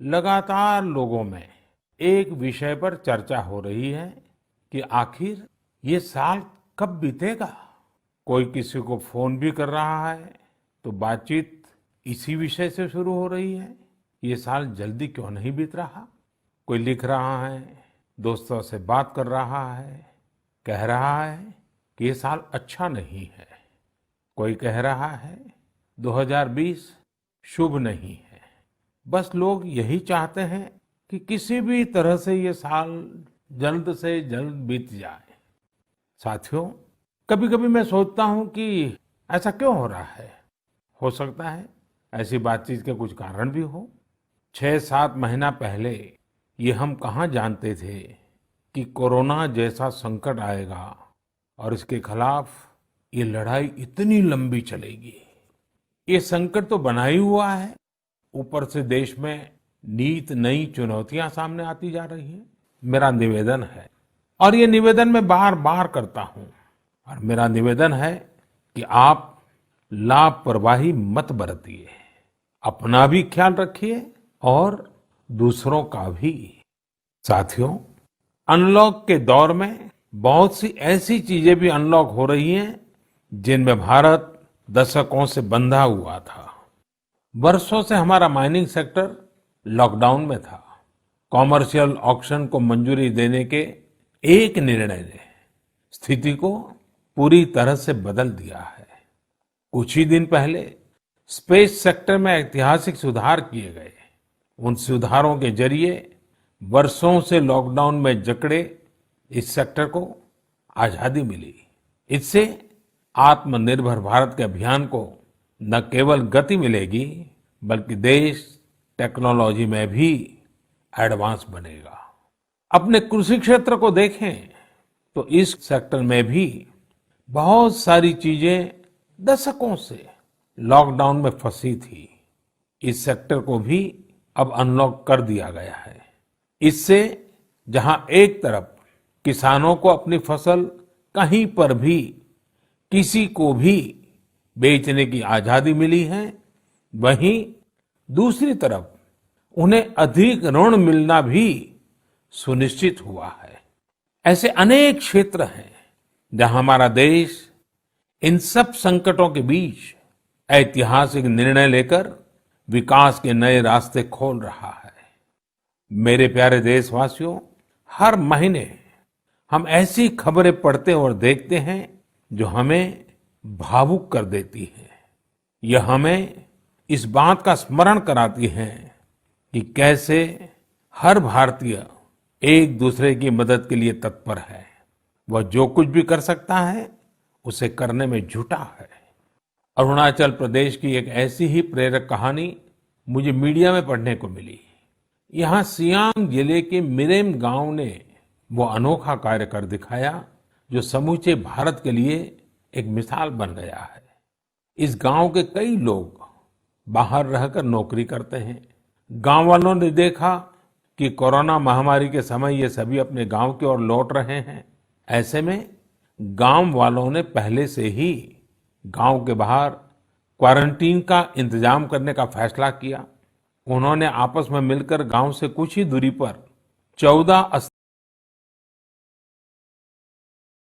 लगातार लोगों में एक विषय पर चर्चा हो रही है कि आखिर ये साल कब बीतेगा। कोई किसी को फोन भी कर रहा है तो बातचीत इसी विषय से शुरू हो रही है। ये साल जल्दी क्यों नहीं बीत रहा। कोई लिख रहा है, दोस्तों से बात कर रहा है, कह रहा है कि ये साल अच्छा नहीं है। कोई कह रहा है 2020 शुभ नहीं है। बस लोग यही चाहते हैं कि किसी भी तरह से ये साल जल्द से जल्द बीत जाए। साथियों, कभी कभी मैं सोचता हूं कि ऐसा क्यों हो रहा है। हो सकता है ऐसी बातचीत के कुछ कारण भी हो। 6-7 महीना पहले ये हम कहाँ जानते थे कि कोरोना जैसा संकट आएगा और इसके खिलाफ ये लड़ाई इतनी लंबी चलेगी। ये संकट तो बना ही हुआ है, ऊपर से देश में नीत नई चुनौतियां सामने आती जा रही हैं। मेरा निवेदन है, और ये निवेदन मैं बार बार करता हूं, और मेरा निवेदन है कि आप लापरवाही मत बरतिए। अपना भी ख्याल रखिए और दूसरों का भी। साथियों, अनलॉक के दौर में बहुत सी ऐसी चीजें भी अनलॉक हो रही हैं जिनमें भारत दशकों से बंधा हुआ था। वर्षों से हमारा माइनिंग सेक्टर लॉकडाउन में था। कॉमर्शियल ऑक्शन को मंजूरी देने के एक निर्णय ने स्थिति को पूरी तरह से बदल दिया है। कुछ ही दिन पहले स्पेस सेक्टर में ऐतिहासिक सुधार किए गए। उन सुधारों के जरिए वर्षों से लॉकडाउन में जकड़े इस सेक्टर को आजादी मिली। इससे आत्मनिर्भर भारत के अभियान को न केवल गति मिलेगी, बल्कि देश टेक्नोलॉजी में भी एडवांस बनेगा। अपने कृषि क्षेत्र को देखें तो इस सेक्टर में भी बहुत सारी चीजें दशकों से लॉकडाउन में फंसी थी। इस सेक्टर को भी अब अनलॉक कर दिया गया है। इससे जहां एक तरफ किसानों को अपनी फसल कहीं पर भी किसी को भी बेचने की आजादी मिली है, वहीं दूसरी तरफ उन्हें अधिक ऋण मिलना भी सुनिश्चित हुआ है। ऐसे अनेक क्षेत्र हैं जहां हमारा देश इन सब संकटों के बीच ऐतिहासिक निर्णय लेकर विकास के नए रास्ते खोल रहा है। मेरे प्यारे देशवासियों, हर महीने हम ऐसी खबरें पढ़ते और देखते हैं जो हमें भावुक कर देती है। यह हमें इस बात का स्मरण कराती है कि कैसे हर भारतीय एक दूसरे की मदद के लिए तत्पर है। वह जो कुछ भी कर सकता है उसे करने में जुटा है। अरुणाचल प्रदेश की एक ऐसी ही प्रेरक कहानी मुझे मीडिया में पढ़ने को मिली। यहाँ सियांग जिले के मिरेम गांव ने वो अनोखा कार्य कर दिखाया जो समूचे भारत के लिए एक मिसाल बन गया है। इस गांव के कई लोग बाहर रहकर नौकरी करते हैं। गांव वालों ने देखा कि कोरोना महामारी के समय ये सभी अपने गांव की ओर लौट रहे हैं। ऐसे में गांव वालों ने पहले से ही गांव के बाहर क्वारंटीन का इंतजाम करने का फैसला किया। उन्होंने आपस में मिलकर गांव से कुछ ही दूरी पर 14